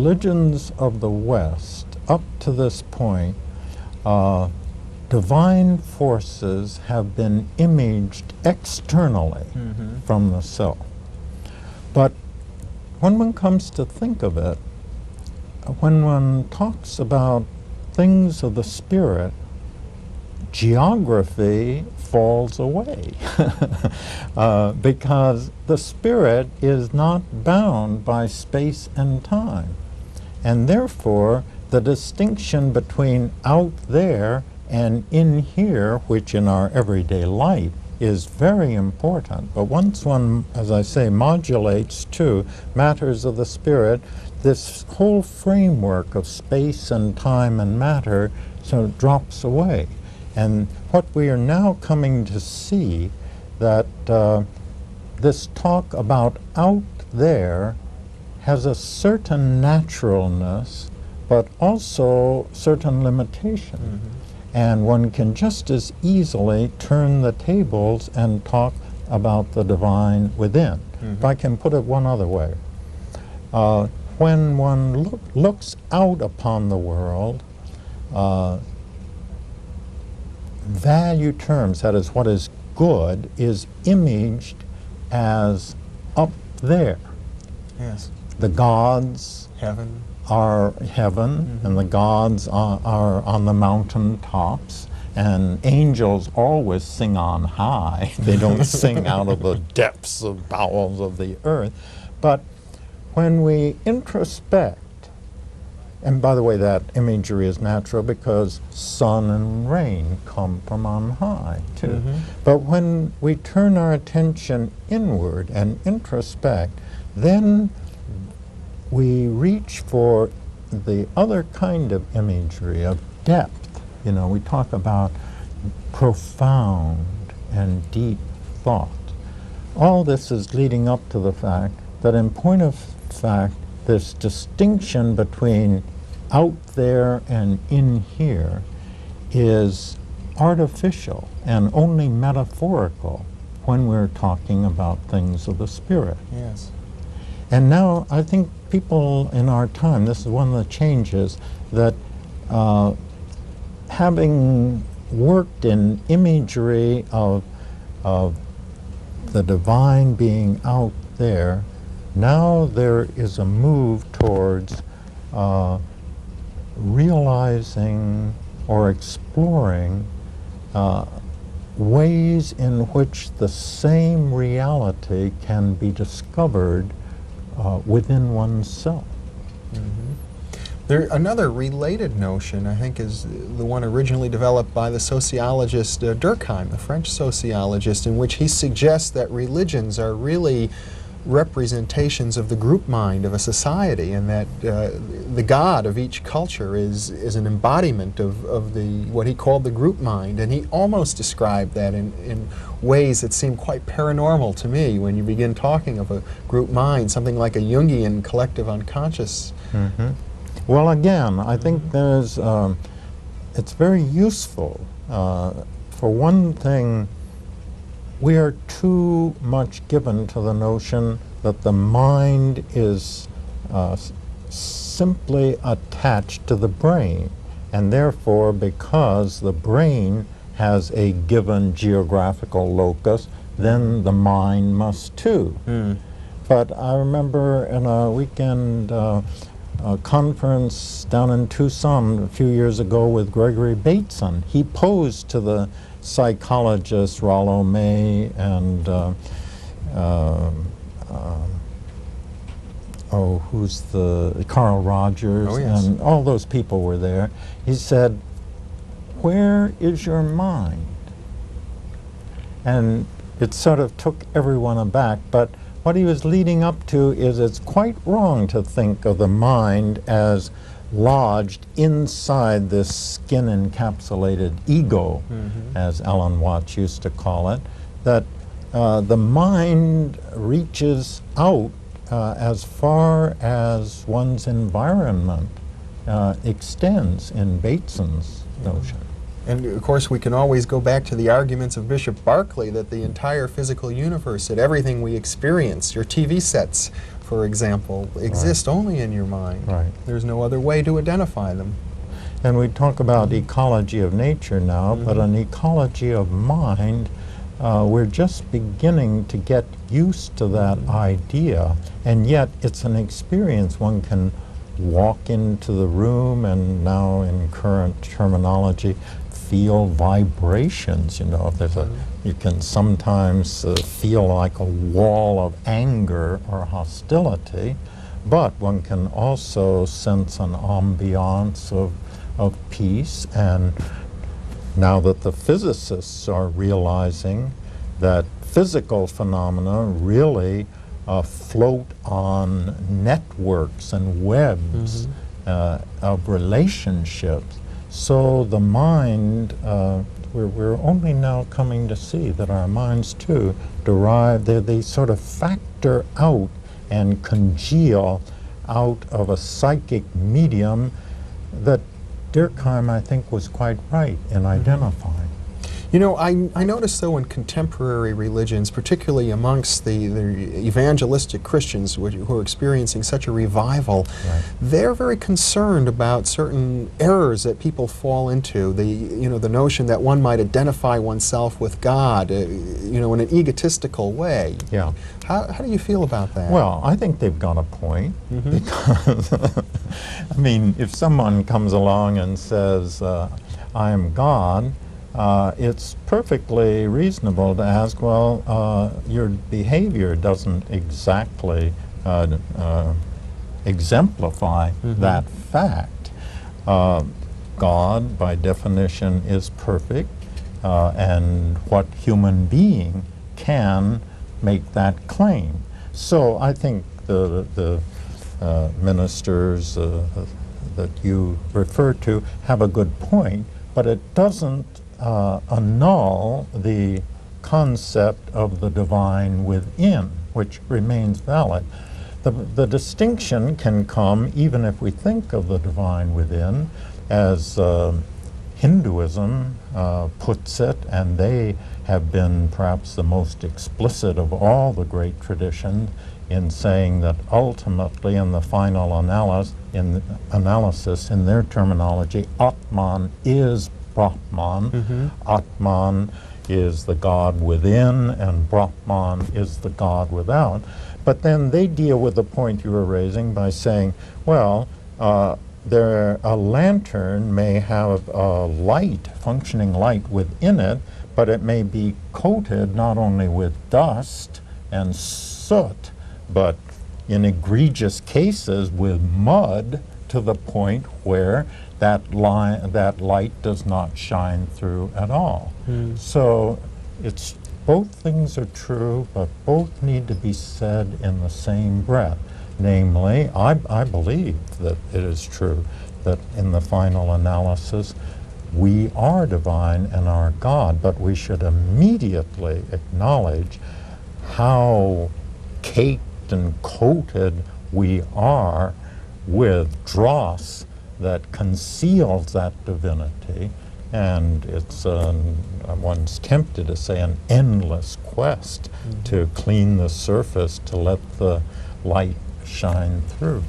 religions of the West, up to this point, divine forces have been imaged externally from the self. But when one comes to think of it, when one talks about things of the spirit, geography falls away because the spirit is not bound by space and time. And therefore, the distinction between out there and in here, which in our everyday life is very important. But once one, as I say, modulates to matters of the spirit, this whole framework of space and time and matter sort of drops away. And what we are now coming to see, that this talk about out there has a certain naturalness, but also certain limitation. And one can just as easily turn the tables and talk about the divine within. If I can put it one other way. When one looks out upon the world, value terms, that is, what is good, is imaged as up there. Yes. The gods Heaven. are heaven, and the gods are on the mountain tops, and angels always sing on high. They don't sing out of the depths of bowels of the earth. But when we introspect, and by the way, that imagery is natural because sun and rain come from on high, too. But when we turn our attention inward and introspect, then we reach for the other kind of imagery, of depth. You know, we talk about profound and deep thought. All this is leading up to the fact that, in point of fact, this distinction between out there and in here is artificial and only metaphorical when we're talking about things of the spirit. Yes. And now I think people in our time, this is one of the changes, that having worked in imagery of the divine being out there, now there is a move towards realizing or exploring ways in which the same reality can be discovered within oneself. Another related notion, I think, is the one originally developed by the sociologist Durkheim, the French sociologist, in which he suggests that religions are really representations of the group mind of a society, and that the god of each culture is an embodiment of the what he called the group mind. And he almost described that in ways that seem quite paranormal to me when you begin talking of a group mind, something like a Jungian collective unconscious. Well, again, I think there's it's very useful. For one thing, we are too much given to the notion that the mind is simply attached to the brain, and therefore, because the brain has a given geographical locus, then the mind must too. But I remember in a weekend conference down in Tucson a few years ago with Gregory Bateson, he posed to the psychologists Rollo May and who's the Carl Rogers, and all those people were there. He said, "Where is your mind?" And it sort of took everyone aback, but what he was leading up to is it's quite wrong to think of the mind as lodged inside this skin-encapsulated ego, as Alan Watts used to call it, that the mind reaches out as far as one's environment extends in Bateson's notion. And of course we can always go back to the arguments of Bishop Berkeley that the entire physical universe, that everything we experience, your TV sets, for example, exist only in your mind. Right. There's no other way to identify them. And we talk about ecology of nature now, but an ecology of mind, we're just beginning to get used to that idea, and yet it's an experience. One can walk into the room and now in current terminology feel vibrations. You know, there's you can sometimes feel like a wall of anger or hostility, but one can also sense an ambiance of peace. And now that the physicists are realizing that physical phenomena really float on networks and webs of relationships, so the mind, we're only now coming to see that our minds too derive, they sort of factor out and congeal out of a psychic medium that Durkheim, I think, was quite right in identifying. You know, I notice, though, in contemporary religions, particularly amongst the evangelistic Christians who are experiencing such a revival, they're very concerned about certain errors that people fall into. The notion that one might identify oneself with God, in an egotistical way. Yeah. How do you feel about that? Well, I think they've got a point, because, I mean, if someone comes along and says, I am God, it's perfectly reasonable to ask, well, your behavior doesn't exactly exemplify that fact. God, by definition, is perfect, and what human being can make that claim. So I think the ministers that you refer to have a good point, but it doesn't annul the concept of the divine within, which remains valid. The distinction can come even if we think of the divine within, as Hinduism puts it, and they have been perhaps the most explicit of all the great traditions in saying that ultimately, in the final analysis, in their terminology, Atman is Brahman. Atman is the God within, and Brahman is the God without. But then they deal with the point you were raising by saying, well, a lantern may have a light, functioning light within it, but it may be coated not only with dust and soot, but in egregious cases with mud, to the point where that light does not shine through at all. So it's both things are true, but both need to be said in the same breath. Namely, I believe that it is true that in the final analysis we are divine and are God, but we should immediately acknowledge how caked and coated we are with dross that conceals that divinity, and it's one's tempted to say an endless quest to clean the surface, to let the light shine through.